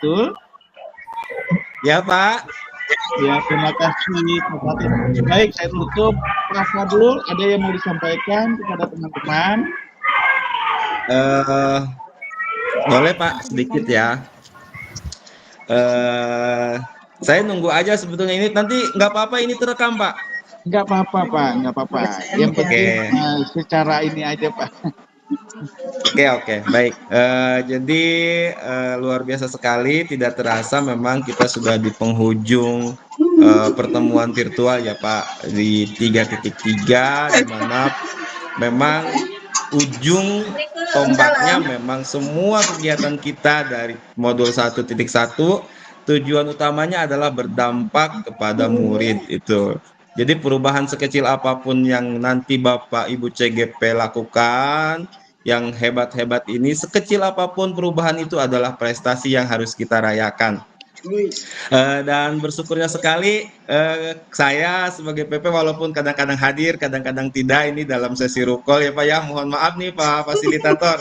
betul? Ya Pak. Ya, terima kasih Pak Fatin. Baik, saya tutup. Pak Fadlul, ada yang mau disampaikan kepada teman-teman? Boleh Pak, sedikit ya. Saya nunggu aja sebetulnya ini. Nanti nggak apa-apa ini terekam Pak. Nggak apa-apa Pak, nggak apa-apa. Yang penting secara ini aja Pak. Oke, baik. Jadi luar biasa sekali, tidak terasa memang kita sudah di penghujung pertemuan virtual ya Pak, di 3.3, di mana memang ujung tombaknya memang semua kegiatan kita dari modul 1.1, tujuan utamanya adalah berdampak kepada murid itu. Jadi perubahan sekecil apapun yang nanti Bapak Ibu CGP lakukan, yang hebat-hebat ini, sekecil apapun perubahan itu adalah prestasi yang harus kita rayakan. Dan bersyukurnya sekali saya sebagai PP walaupun kadang-kadang hadir, kadang-kadang tidak ini dalam sesi rukol ya Pak ya. Mohon maaf nih Pak Fasilitator.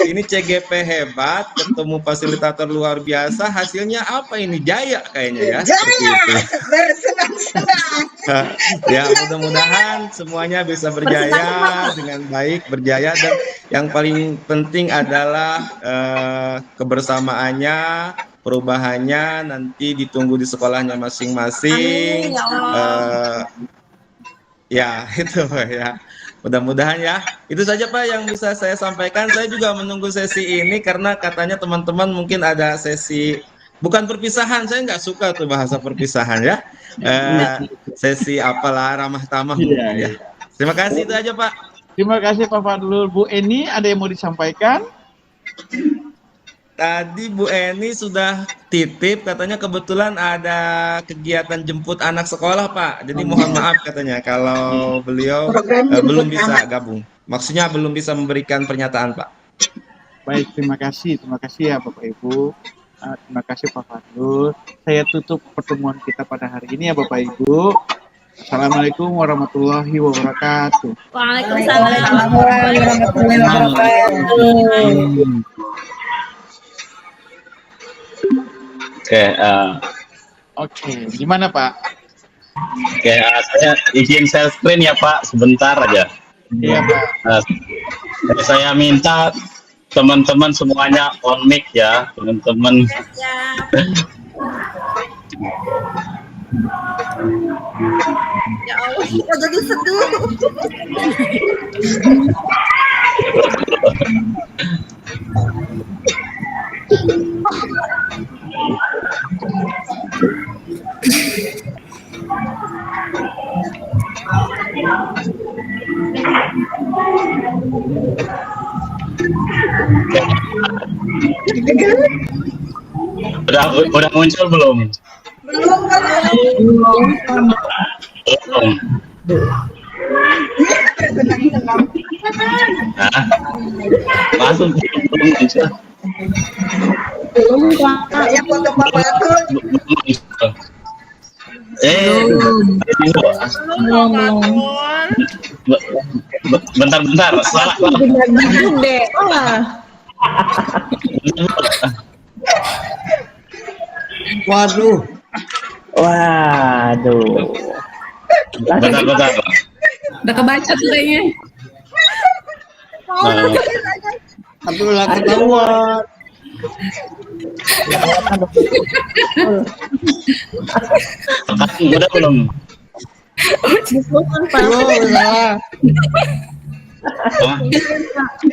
Ini CGP hebat, ketemu fasilitator luar biasa, hasilnya apa ini? Jaya kayaknya ya. Jaya, bersenang-senang. Ya mudah-mudahan semuanya bisa berjaya dengan baik, berjaya, dan yang paling penting adalah kebersamaannya, perubahannya nanti ditunggu di sekolahnya masing-masing. Ya itu ya. Mudah-mudahan ya. Itu saja Pak yang bisa saya sampaikan. Saya juga menunggu sesi ini karena katanya teman-teman mungkin ada sesi, bukan perpisahan, saya nggak suka tuh bahasa perpisahan ya. Sesi apalah ramah tamah mungkin ya. Terima kasih, itu aja Pak. Terima kasih Pak Fadlul. Bu Eni, ada yang mau disampaikan? Tadi Bu Eni sudah titip, katanya kebetulan ada kegiatan jemput anak sekolah Pak. Jadi mohon maaf katanya kalau beliau belum bisa gabung. Maksudnya belum bisa memberikan pernyataan Pak. Baik, terima kasih ya Bapak Ibu. Terima kasih Pak Fadlul. Saya tutup pertemuan kita pada hari ini ya Bapak Ibu. Assalamualaikum warahmatullahi wabarakatuh. Waalaikumsalam warahmatullahi wabarakatuh. Oke, gimana Pak? Oke, saya izin share screen ya Pak, sebentar aja. Iya Pak. Saya minta teman-teman semuanya on mic ya, teman-teman. Ya Allah, kok jadi seduh. Udah muncul belum? Belum. Nah, langsung belum muncul. Ya foto Bapak tuh. Bentar. Salah. Waduh. Bentar. Udah kebaca tuh kayaknya. Aduh lah ketahuan. Udah belum?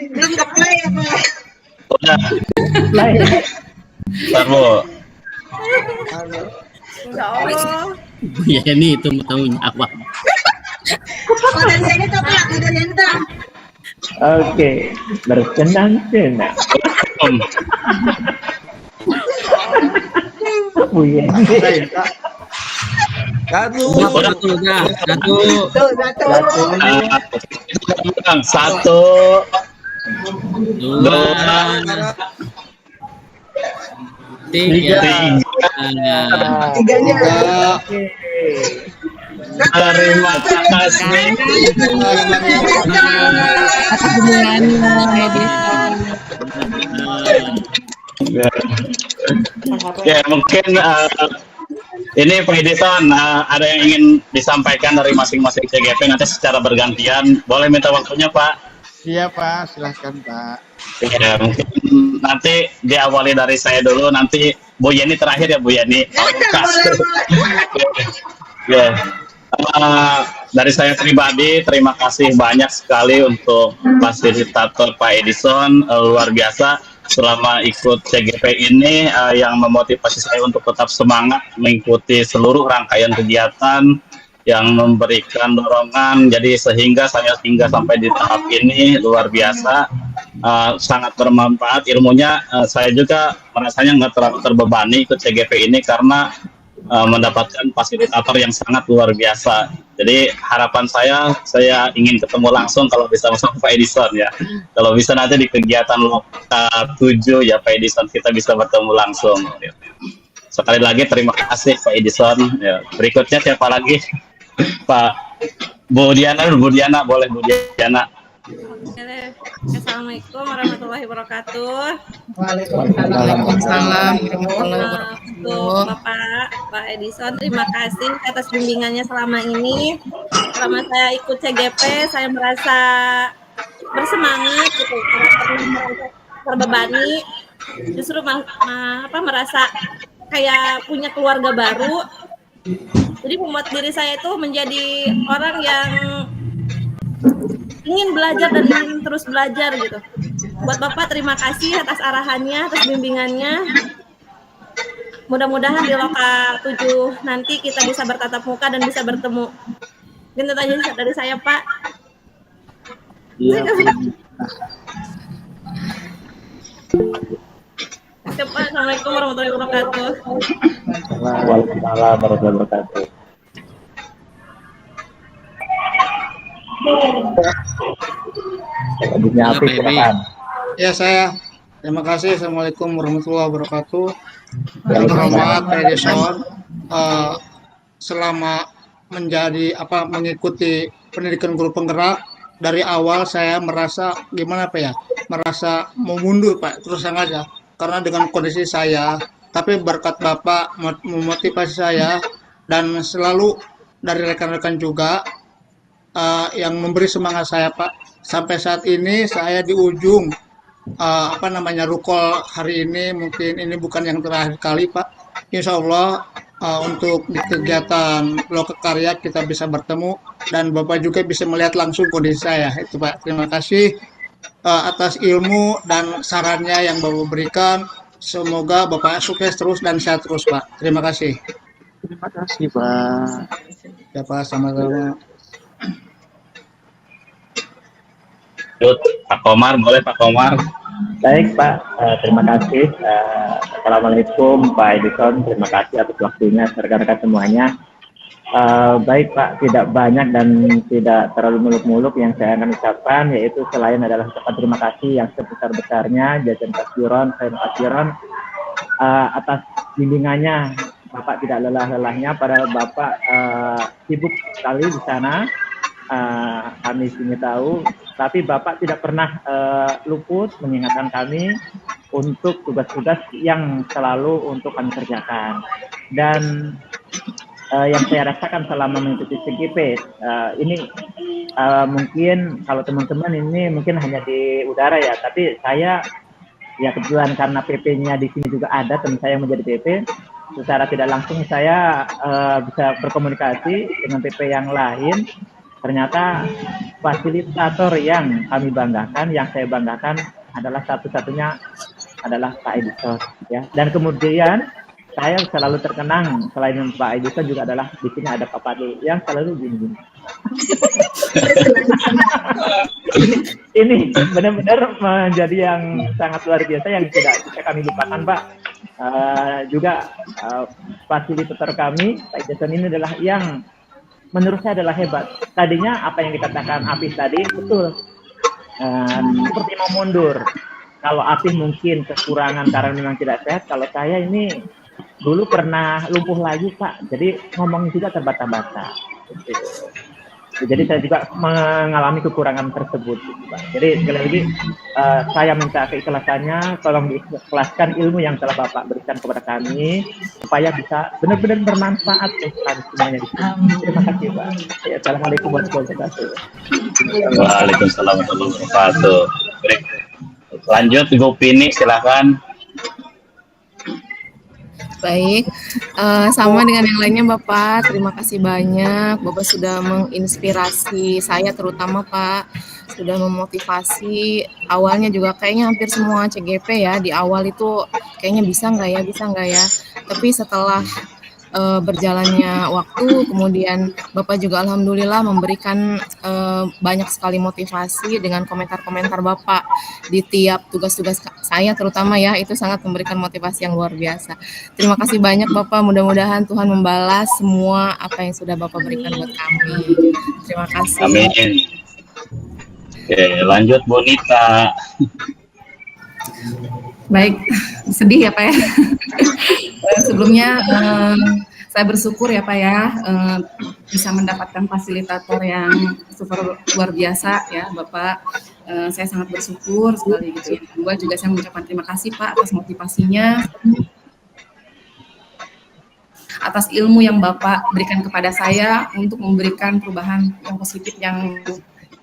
Belum ke-play ya Pak. Udah. Bentar Bu. Ya Allah. Ya ini itu mau tahu apa? Ada yang itu Pak, ada yang itu. Oke, bersenang-senang. Bu Yeni. Satu. Dua. Tiga. Tiganya. Terima kasih. Ya, mungkin ini Pak Edison ada yang ingin disampaikan dari masing-masing CGP nanti secara bergantian. Boleh minta waktunya, Pak? Iya Pak, silahkan Pak. Ya, mungkin nanti diawali dari saya dulu, nanti Bu Yeni terakhir ya Bu Yeni. Ya. Dari saya pribadi, terima kasih banyak sekali untuk fasilitator Pak Edison, luar biasa selama ikut CGP ini yang memotivasi saya untuk tetap semangat mengikuti seluruh rangkaian kegiatan yang memberikan dorongan, jadi sehingga saya hingga sampai di tahap ini luar biasa, sangat bermanfaat ilmunya. Saya juga merasanya nggak terlalu terbebani ikut CGP ini karena mendapatkan fasilitator yang sangat luar biasa. Jadi harapan saya ingin ketemu langsung kalau bisa bersama Pak Edison ya. Kalau bisa nanti di kegiatan Loka 7 ya Pak Edison kita bisa bertemu langsung. Sekali lagi terima kasih Pak Edison. Ya, berikutnya siapa lagi? Pak Bu Diana, boleh Bu Diana. Assalamualaikum warahmatullahi wabarakatuh. Waalaikumsalam warahmatullahi Untuk Pak Edison, terima kasih atas bimbingannya selama ini. Selama saya ikut CGP, saya merasa bersemangat gitu, merasa terbebani. Justru merasa kayak punya keluarga baru. Jadi membuat diri saya itu menjadi orang yang ingin belajar dan ingin terus belajar gitu. Buat Bapak terima kasih atas arahannya, atas bimbingannya. Mudah-mudahan di Loka 7 nanti kita bisa bertatap muka dan bisa bertemu. Itu aja dari saya Pak. Iya. Pak. Assalamualaikum warahmatullahi wabarakatuh. Waalaikumsalam warahmatullahi wabarakatuh. Selanjutnya Apik, silakan. Ya saya. Terima kasih. Assalamualaikum warahmatullahi wabarakatuh. Yang terhormat Pak Edison, selama mengikuti pendidikan guru penggerak dari awal saya merasa merasa mau mundur Pak, terus aja karena dengan kondisi saya, tapi berkat Bapak memotivasi saya dan selalu dari rekan-rekan juga yang memberi semangat saya Pak. Sampai saat ini saya di ujung rukol hari ini, mungkin ini bukan yang terakhir kali Pak. Insya Allah untuk di kegiatan Loka Karya kita bisa bertemu dan Bapak juga bisa melihat langsung kondisi saya itu Pak. Terima kasih atas ilmu dan sarannya yang Bapak berikan. Semoga Bapak sukses terus dan sehat terus Pak. Terima kasih. Terima kasih Pak. Ya Pak, sama-sama. Pak Komar, boleh Pak Komar. Baik Pak, terima kasih. Assalamualaikum Pak Edison, terima kasih atas waktunya rekan-rekan semuanya. Baik Pak, tidak banyak dan tidak terlalu muluk-muluk yang saya akan ucapkan, yaitu selain adalah ucapan terima kasih yang sebesar-besarnya Jajan Kasiron, atas bimbingannya. Bapak tidak lelah-lelahnya, padahal Bapak sibuk sekali di sana. Kami sini tahu, tapi Bapak tidak pernah luput mengingatkan kami untuk tugas-tugas yang selalu untuk kami kerjakan. Dan yang saya rasakan selama mengikuti CGP ini mungkin kalau teman-teman ini mungkin hanya di udara ya, tapi saya ya kebetulan karena PP-nya di sini juga ada, teman saya yang menjadi PP, secara tidak langsung saya bisa berkomunikasi dengan PP yang lain. Ternyata fasilitator yang kami banggakan, yang saya banggakan adalah satu-satunya adalah Pak Edison ya. Dan kemudian saya selalu terkenang selain Pak Edison juga adalah di sini ada Pak Padul yang selalu gini. Ini benar-benar menjadi yang sangat luar biasa yang tidak bisa kami lupakan Pak. Juga fasilitator kami Pak Edison ini adalah yang menurut saya adalah hebat. Tadinya apa yang dikatakan Apis tadi betul, seperti mau mundur. Kalau Apis mungkin kekurangan karena memang tidak sehat, kalau saya ini dulu pernah lumpuh lagi Pak, jadi ngomong juga terbata-bata. Jadi saya juga mengalami kekurangan tersebut, gitu, Pak. Jadi sekali lagi saya minta keikhlasannya, tolong diikhlaskan ilmu yang telah Bapak berikan kepada kami supaya bisa benar-benar bermanfaat untuk kami semuanya di sini. Terima kasih, Pak. Ya, Assalamualaikum warahmatullahi wabarakatuh. Waalaikumsalam warahmatullahi wabarakatuh. Baik. Lanjut Ibu Pini, silakan. Baik, sama dengan yang lainnya Bapak, terima kasih banyak. Bapak sudah menginspirasi saya terutama Pak, sudah memotivasi. Awalnya juga kayaknya hampir semua CGP ya, di awal itu kayaknya bisa nggak ya. Tapi setelah berjalannya waktu, kemudian Bapak juga alhamdulillah memberikan banyak sekali motivasi dengan komentar-komentar Bapak di tiap tugas-tugas saya terutama ya, itu sangat memberikan motivasi yang luar biasa. Terima kasih banyak Bapak, mudah-mudahan Tuhan membalas semua apa yang sudah Bapak berikan buat kami. Terima kasih. Amin. Oke, lanjut Bu Nita. Baik, sedih ya Pak ya. Sebelumnya saya bersyukur ya Pak ya bisa mendapatkan fasilitator yang super luar biasa ya Bapak. Saya sangat bersyukur sekali gitu. Yang kedua juga saya mengucapkan terima kasih Pak atas motivasinya, atas ilmu yang Bapak berikan kepada saya untuk memberikan perubahan yang positif yang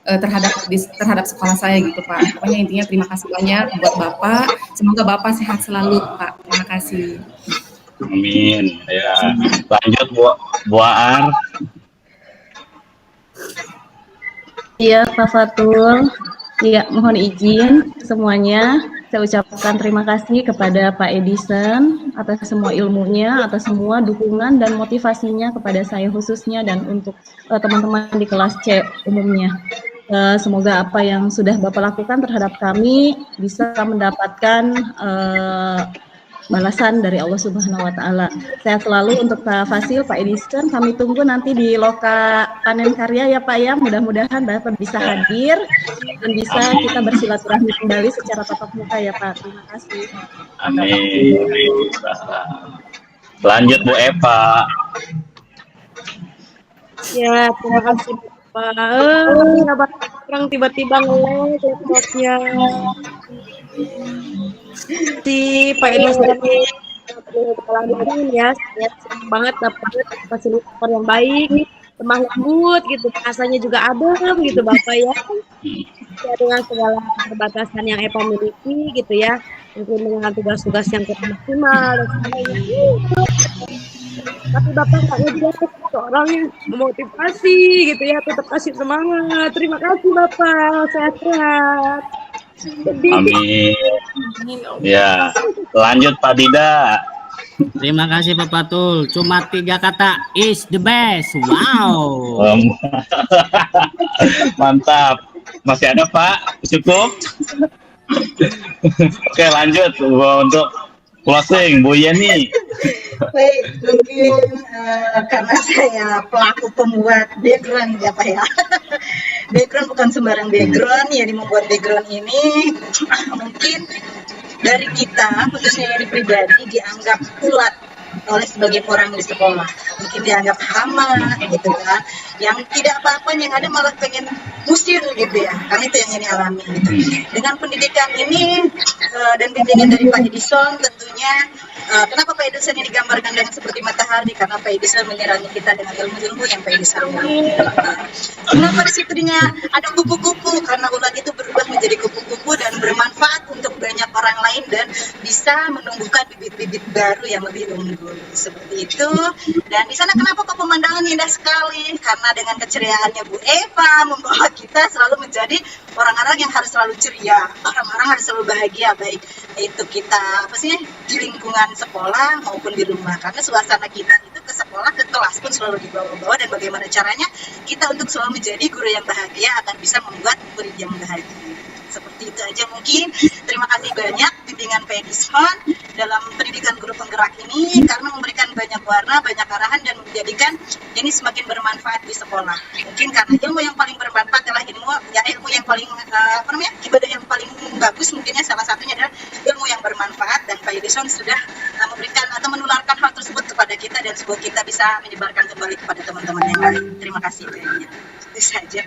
terhadap sekolah saya gitu Pak. Pokoknya intinya terima kasih banyak buat Bapak. Semoga Bapak sehat selalu Pak. Terima kasih. Amin. Ya, lanjut Bu Aar. Iya Pak Fatul. Ya, mohon izin semuanya. Saya ucapkan terima kasih kepada Pak Edison atas semua ilmunya, atas semua dukungan dan motivasinya kepada saya khususnya dan untuk teman-teman di kelas C umumnya. Semoga apa yang sudah Bapak lakukan terhadap kami bisa mendapatkan balasan dari Allah Subhanahu wa Ta'ala. Sehat selalu untuk Pak Fasil, Pak Edison. Kami tunggu nanti di Loka Panen Karya ya Pak ya. Mudah-mudahan Bapak bisa hadir dan bisa kita bersilaturahmi kembali secara tatap muka ya Pak. Terima kasih. Amin. Lanjut Bu Eva. Ya, terima kasih Pak. Orang tiba-tiba ngelag laptopnya. Si Pak Edison lanjutin ya, saya senang banget dapat fasilitator yang baik, lemah lembut gitu, rasanya juga adem gitu Bapak ya. Ya, dengan segala keterbatasan yang Eva miliki gitu ya, mungkin dengan tugas-tugas yang kurang maksimal dan sebagainya. Tapi Bapak nggak ngejatuh seorang yang memotivasi gitu ya, tetap kasih semangat. Terima kasih Bapak, sehat-sehat. Amin. Ya, lanjut Pak Dida. Terima kasih Pak Fatul. Cuma 3 kata, is the best. Wow. Mantap. Masih ada Pak? Cukup? Oke, lanjut untuk closing Bu Yeni. Baik, mungkin karena saya pelaku pembuat background ya Pak ya. Background bukan sembarang background, ya membuat background ini mungkin dari kita, khususnya dari pribadi, dianggap ulat oleh sebagian orang di sekolah. Mungkin dianggap hama gitu kan, yang tidak apa-apa, yang ada malah pengen musir gitu ya. Karena itu yang ini alami gitu. Dengan pendidikan ini dan bimbingan dari Pak Edison tentunya, kenapa Pak Edison ini digambarkan dengan seperti matahari? Karena Pak Edison menyerangi kita dengan ilmu-ilmu yang Pak Edison miliki. Kenapa di situ ada kupu-kupu? Karena ulat itu berubah menjadi kupu-kupu dan bermanfaat untuk banyak orang lain dan bisa menumbuhkan bibit-bibit baru yang lebih unggul. Seperti itu. Dan di sana kenapa kok pemandangan indah sekali? Karena dengan keceriaannya Bu Eva membawa kita selalu menjadi orang-orang yang harus selalu ceria, orang-orang harus selalu bahagia, baik itu kita di lingkungan sekolah maupun di rumah. Karena suasana kita itu ke sekolah, ke kelas pun selalu dibawa-bawa, dan bagaimana caranya kita untuk selalu menjadi guru yang bahagia akan bisa membuat murid yang bahagia. Seperti itu aja mungkin. Terima kasih banyak bimbingan Pak Edison dalam pendidikan guru penggerak ini, karena memberikan banyak warna, banyak arahan, dan menjadikan ini semakin bermanfaat di sekolah. Mungkin karena ilmu yang paling bermanfaat adalah ilmu yang paling ibadah yang paling bagus, mungkinnya salah satunya adalah ilmu yang bermanfaat, dan Pak Edison sudah memberikan atau menularkan hal tersebut kepada kita, dan semoga kita bisa menyebarkan kembali kepada teman-teman yang lain. Terima kasih banyak. itu saja.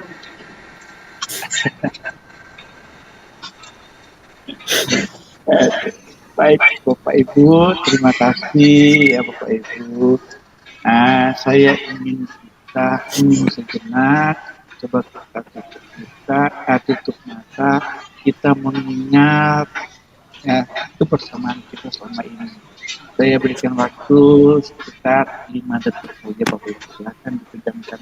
Baik Bapak Ibu, terima kasih ya Bapak Ibu. Saya ingin kita sejenak, coba kita tutup mata, kita mengingat ya, kebersamaan kita selama ini. Saya berikan waktu sekitar 5 detik saja Bapak Ibu, silakan dipejamkan.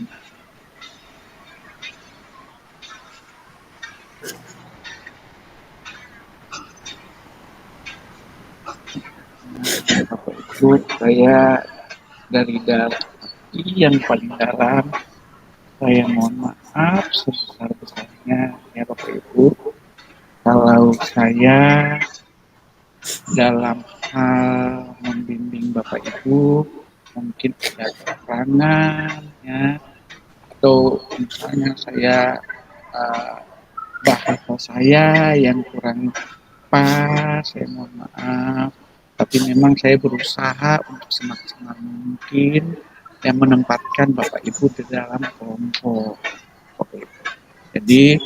Bapak Ibu, saya dari dalam hati yang paling dalam, saya mohon maaf sebesar-besarnya ya Bapak Ibu, kalau saya dalam hal membimbing Bapak Ibu mungkin ada kekurangan ya, atau misalnya saya bahasa saya yang kurang pas, saya mohon maaf. Tapi memang saya berusaha untuk semaksimal mungkin yang menempatkan Bapak Ibu di dalam kelompok. Jadi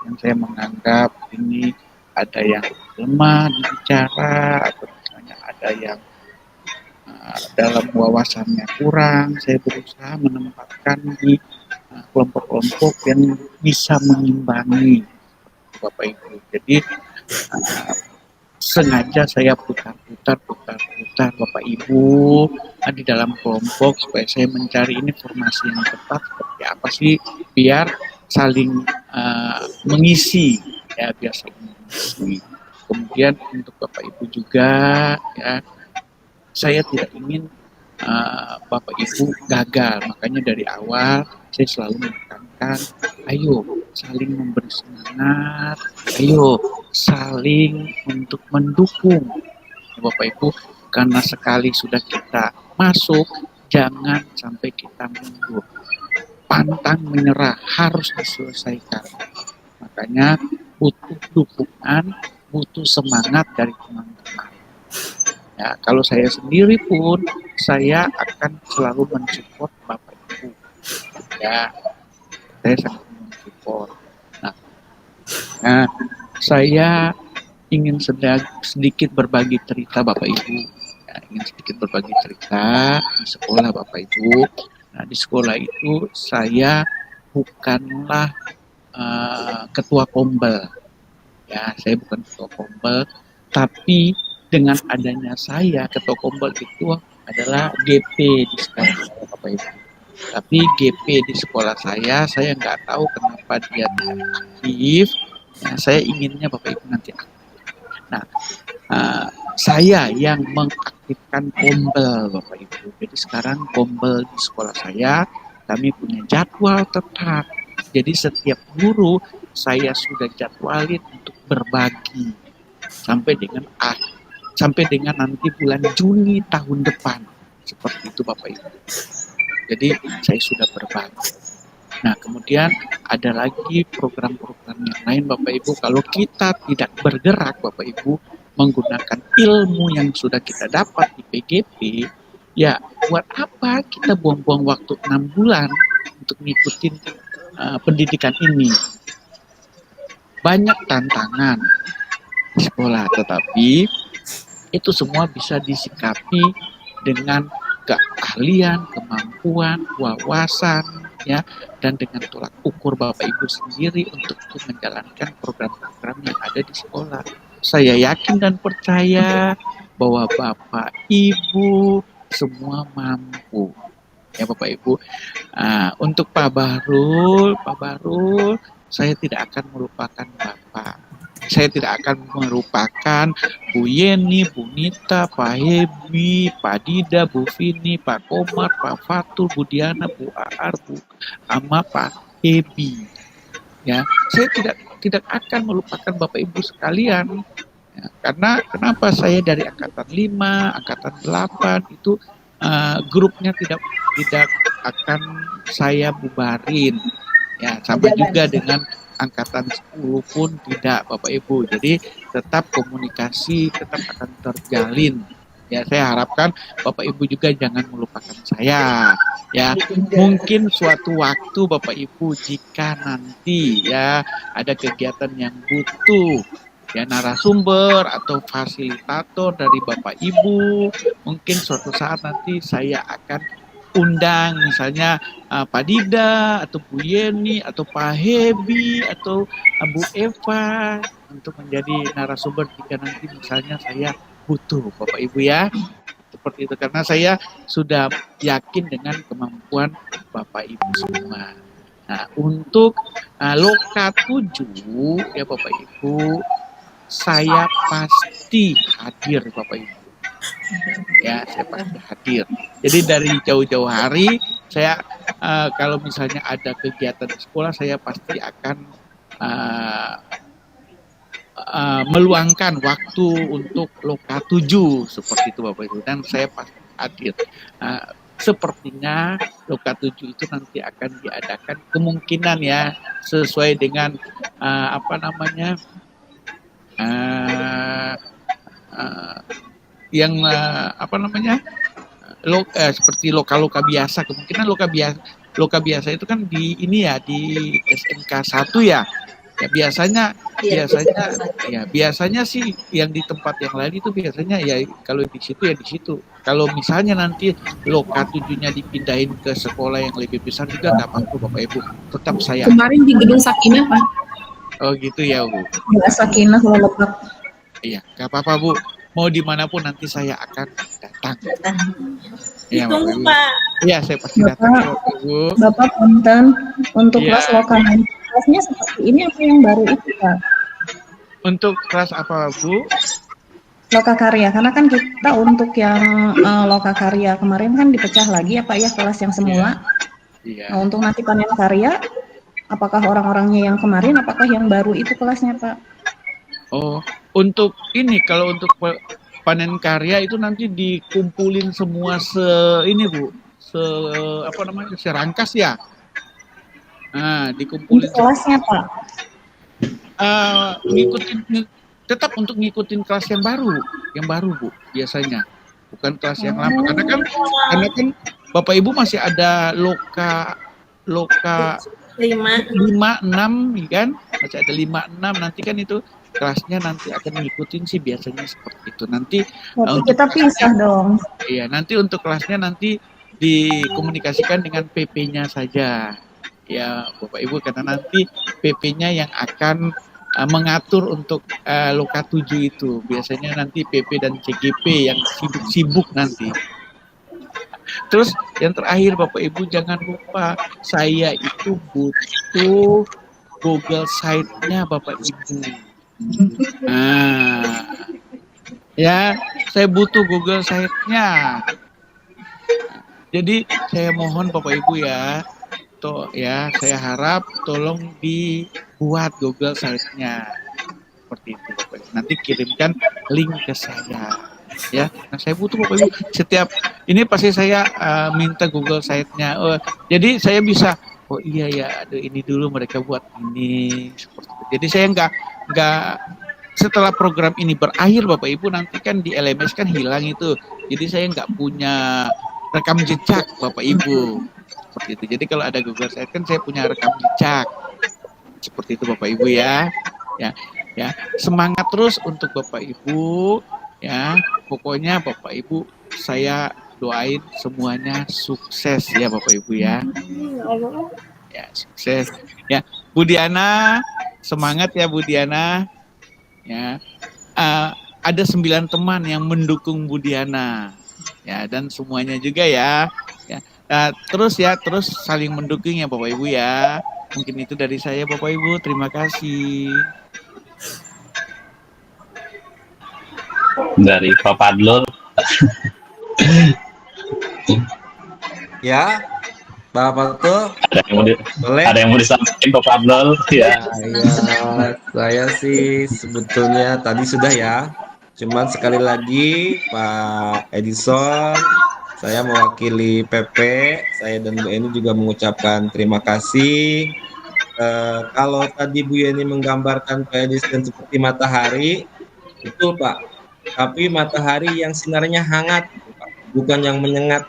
yang saya menganggap ini ada yang lemah bicara, atau misalnya ada yang dalam wawasannya kurang, saya berusaha menempatkan di kelompok-kelompok yang bisa mengimbangi Bapak Ibu. Jadi sengaja saya putar Bapak Ibu di dalam kelompok supaya saya mencari informasi yang tepat seperti apa sih, biar saling mengisi ya, biar saling mengisi. Kemudian untuk Bapak Ibu juga ya, saya tidak ingin Bapak Ibu gagal, makanya dari awal saya selalu menekankan, ayo saling memberi semangat, ayo saling untuk mendukung Bapak Ibu, karena sekali sudah kita masuk, jangan sampai kita mundur, pantang menyerah, harus diselesaikan. Makanya butuh dukungan, butuh semangat dari teman-teman. Ya, kalau saya sendiri pun, saya akan selalu mensupport Bapak Ibu. Ya, saya sangat mensupport. Nah, saya ingin sedikit berbagi cerita Bapak Ibu. Ya, ingin sedikit berbagi cerita di sekolah Bapak Ibu. Nah, di sekolah itu saya bukanlah ketua kombel. Ya, saya bukan ketua kombel, tapi dengan adanya saya, ketua kombel itu adalah GP di sekolah saya, Bapak Ibu. Tapi GP di sekolah saya nggak tahu kenapa dia tidak aktif. Nah, saya inginnya Bapak Ibu nanti aktif. Nah, saya yang mengaktifkan kombel Bapak Ibu. Jadi sekarang kombel di sekolah saya, kami punya jadwal tetap. Jadi setiap guru saya sudah jadwalin untuk berbagi sampai dengan nanti bulan Juni tahun depan, seperti itu Bapak Ibu. Jadi saya sudah berbagi. Nah, kemudian ada lagi program-program yang lain Bapak Ibu. Kalau kita tidak bergerak Bapak Ibu, menggunakan ilmu yang sudah kita dapat di PGP, ya buat apa kita buang-buang waktu 6 bulan untuk ngikutin pendidikan ini. Banyak tantangan di sekolah, tetapi itu semua bisa disikapi dengan keahlian, kemampuan, wawasan, ya, dan dengan tolak ukur Bapak Ibu sendiri untuk menjalankan program-program yang ada di sekolah. Saya yakin dan percaya bahwa Bapak Ibu semua mampu, ya Bapak Ibu. Untuk Pak Bahrul, saya tidak akan melupakan Bapak. Saya tidak akan melupakan Bu Yeni, Bu Nita, Pak Hebi, Pak Dida, Bu Vini, Pak Komar, Pak Fatul, Bu Diana, Bu Aar, Bu Ama, Pak Hebi. Ya, saya tidak akan melupakan Bapak Ibu sekalian. Ya, karena kenapa saya dari angkatan 5, angkatan 8 itu grupnya tidak akan saya bubarin. Ya, sama juga dengan angkatan 10 pun tidak Bapak Ibu. Jadi tetap komunikasi tetap akan terjalin Ya, saya harapkan Bapak Ibu juga jangan melupakan saya. Ya, mungkin suatu waktu Bapak Ibu jika nanti ya ada kegiatan yang butuh ya narasumber atau fasilitator dari Bapak Ibu, mungkin suatu saat nanti saya akan undang misalnya Pak Dida atau Bu Yeni atau Pak Hebi atau Bu Eva untuk menjadi narasumber jika nanti misalnya saya butuh Bapak Ibu ya. Seperti itu karena saya sudah yakin dengan kemampuan Bapak Ibu semua. Nah, untuk Loka 7 ya Bapak Ibu, saya pasti hadir Bapak Ibu. Ya, saya pasti hadir. Jadi dari jauh-jauh hari saya kalau misalnya ada kegiatan di sekolah saya pasti akan meluangkan waktu untuk Loka 7 seperti itu Bapak Ibu dan saya pasti hadir. Sepertinya Loka 7 itu nanti akan diadakan kemungkinan ya sesuai dengan seperti loka-loka biasa. Kemungkinan loka biasa itu kan di ini ya di SMK 1 ya. Ya biasanya sih yang di tempat yang lain itu biasanya ya kalau di situ ya di situ. Kalau misalnya nanti Loka 7-nya dipindahin ke sekolah yang lebih besar juga nggak apa-apa Bapak Ibu. Tetap saya. Kemarin di gedung Sakinah Pak. Oh gitu ya Bu. Ya, Sakinah Lelepak. Iya, nggak apa-apa Bu. Mau dimanapun nanti saya akan datang. Ya, Tunggu Pak. Iya, saya pasti datang Bapak Ibu. Bapak punten untuk Iya. kelas lokal kelasnya seperti ini apa yang baru itu Pak? Untuk kelas apa Bu? Loka karya, karena kan kita untuk yang loka karya kemarin kan dipecah lagi ya Pak ya kelas yang semula. Iya. Nah untuk nanti panen karya, apakah orang-orangnya yang kemarin, apakah yang baru itu kelasnya Pak? Oh, untuk ini kalau untuk panen karya itu nanti dikumpulin semua serangkas ya. Nah, dikumpulin Untuk kelasnya Pak? Tetap untuk ngikutin kelas yang baru Bu biasanya, bukan kelas yang lama karena kan Bapak Ibu masih ada loka 5, 6 kan, masih ada 5, 6 nanti kan itu kelasnya nanti akan ngikutin sih biasanya seperti itu. Nanti Kita pisah dong. Iya, nanti untuk kelasnya nanti dikomunikasikan dengan PP-nya saja. Ya, Bapak Ibu karena nanti PP-nya yang akan mengatur untuk Loka 7 itu. Biasanya nanti PP dan CGP yang sibuk-sibuk nanti. Terus yang terakhir Bapak Ibu jangan lupa saya itu butuh Google Site-nya Bapak Ibu. Ya, saya butuh Google Site-nya. Jadi saya mohon Bapak Ibu ya, saya harap tolong dibuat Google Site-nya seperti itu Bapak Ibu. Nanti kirimkan link ke saya. Ya, nah saya butuh Bapak Ibu. Setiap ini pasti saya minta Google Site-nya. Jadi saya bisa. Oh iya ya, ada ini dulu mereka buat ini seperti itu. Jadi saya nggak setelah program ini berakhir Bapak Ibu nanti kan di LMS kan hilang itu. Jadi saya nggak punya rekam jejak Bapak Ibu seperti itu. Jadi kalau ada Google Site kan saya punya rekam jejak seperti itu Bapak Ibu ya. Ya semangat terus untuk Bapak Ibu ya. Pokoknya Bapak Ibu saya doain semuanya sukses ya Bapak Ibu ya. Ya sukses ya. Bu Diana semangat ya Bu Diana. Ya, ada 9 teman yang mendukung Bu Diana, ya dan semuanya juga ya. Terus saling mendukung ya Bapak Ibu ya. Mungkin itu dari saya Bapak Ibu. Terima kasih. Dari Pak Padlur. Ya, Bapak tuh ada yang mau disampaikan Pak Padlur ya. Saya sih sebetulnya tadi sudah ya. Cuman sekali lagi Pak Edison, saya mewakili PP, saya dan Bu Eni juga mengucapkan terima kasih. Kalau tadi Bu Eni menggambarkan Pak Edison seperti matahari, betul Pak. tapi matahari yang sinarnya hangat, bukan yang menyengat.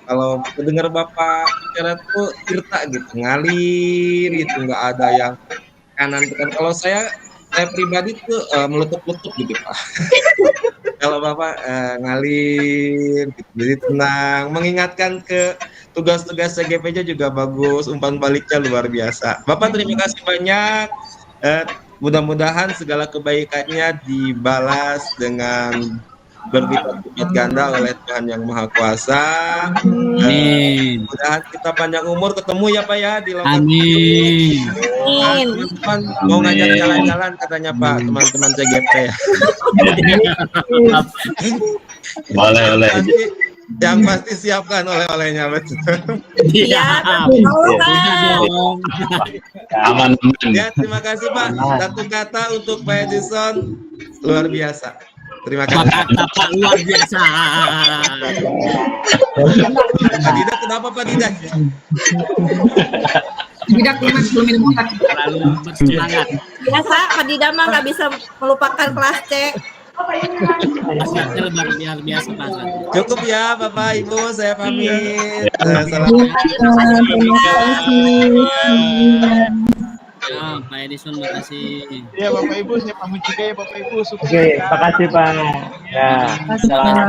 Kalau mendengar Bapak bicara tuh tirta gitu, ngalir gitu, nggak ada yang kanan tekan. Kalau saya pribadi tuh meletup-letup gitu Pak. Kalau Bapak ngalir gitu, jadi tenang, mengingatkan ke tugas-tugas CGP-nya juga bagus, umpan baliknya luar biasa. Bapak terima kasih banyak. Mudah-mudahan segala kebaikannya dibalas dengan berlipat-lipat ganda oleh Tuhan Yang Maha Kuasa. Amin. Mudah-mudahan kita panjang umur, ketemu ya Pak ya di Lombok. Amin. Teman-teman mau ngajak jalan-jalan katanya Pak, teman-teman CGP. Boleh. Yang pasti siapkan oleh-olehnya betul. Iya, Aman. Ya, terima kasih Pak. Satu kata untuk Pak Edison, luar biasa. Terima kasih. Bapak luar biasa. Pak Didak, kenapa Pak Didak? Tidak belum minum obat. Terlalu bersemangat. Biasa, Pak Dida mah nggak bisa melupakan kelas C. Luar biasa Pak. Cukup ya Bapak Ibu, saya pamit. Ya, Pak Edison, makasih. Ya Bapak Ibu, saya pamit juga ya Bapak Ibu. Oke, makasih Pak. Ya, salam.